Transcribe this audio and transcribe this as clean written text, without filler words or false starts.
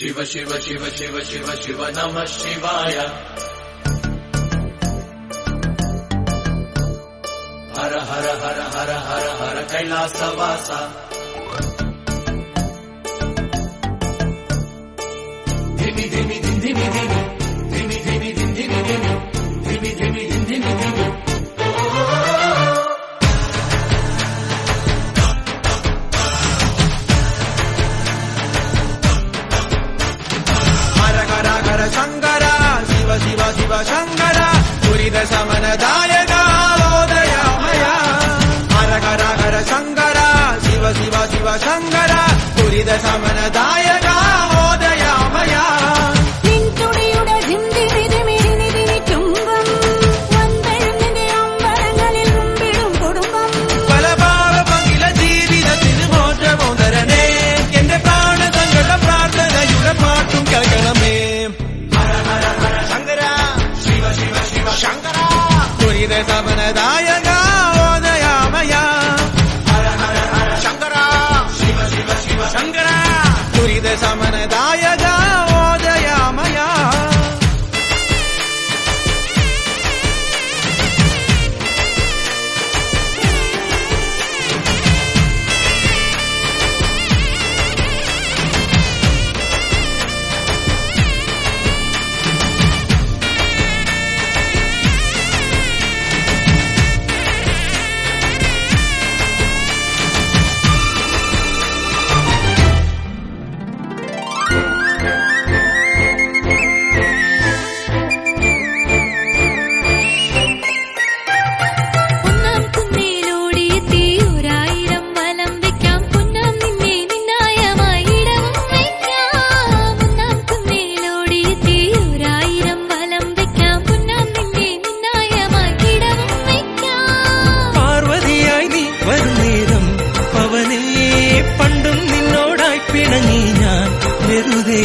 शिव शिव शिव शिव शिव शिव नमः शिवाय हर हर हर हर हर हर कैलासवासा धिमि धिमि धिमि धिमि धिमि धिमि धिमि धिमि धिमि धिमि धिमि धिमि धिमि शंकरा शिव शिव शिव शंकरा दुरित शमनदायका ओदयामया हर हर हर शंकरा शिव शिव शिव शंकरा दुरित शमनदायका ओदयामया പലപാവ പങ്കില ജീവിതത്തിന് മോചമോ തരണേ എന്റെ പ്രാണതങ്ങളുടെ പ്രാർത്ഥനയുടെ പാട്ടും കേൾക്കണമേ शंकरा दुरित शमनदायका ओदयामया हर हर हर शंकरा शिव शिव शिव शंकरा दुरित शमनदायका ओदयामया പണ്ടും നിന്നോടായി പിണങ്ങി ഞാൻ വെറുതെ